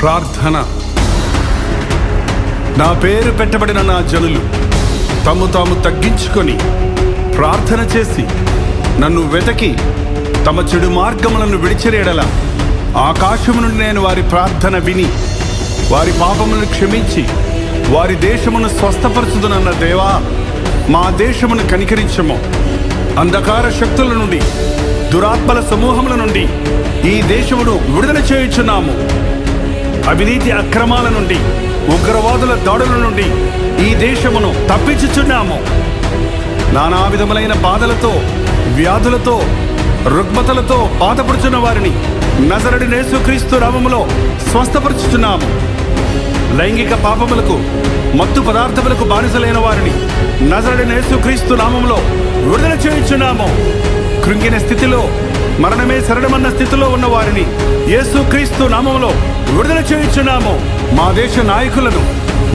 ప్రార్థన. నా పేరు పెట్టబడిన నా జనులు తాము తాము తగ్గించుకొని ప్రార్థన చేసి నన్ను వెతకి తమ చెడు మార్గములను విడిచిరేడల ఆకాశము నుండి నేను వారి ప్రార్థన విని వారి పాపములను క్షమించి వారి దేశమును స్వస్థపరచుదునన్న దేవా, మా దేశమును కనికరించము. అంధకార శక్తుల నుండి, దురాత్మల సమూహముల నుండి ఈ దేశమును విడుదల చేయుచున్నాము. అవినీతి అక్రమాల నుండి, ఉగ్రవాదుల దాడుల నుండి ఈ దేశమును తప్పించుచున్నాము. నానా విధములైన బాధలతో, వ్యాధులతో, రుగ్మతలతో బాధపడుచున్న వారిని నజరేయుడైన యేసుక్రీస్తు నామములో స్వస్థపరచుచున్నాము. లైంగిక పాపములకు, మత్తు పదార్థములకు బానిసలైన వారిని నజరేయుడైన యేసుక్రీస్తు నామములో విడుదల చేయుచున్నాము. కృంగిన స్థితిలో, మరణమే శరణమన్న స్థితిలో ఉన్న వారిని యేసుక్రీస్తు నామములో విడుదల చేయుచున్నాము. మా దేశ నాయకులను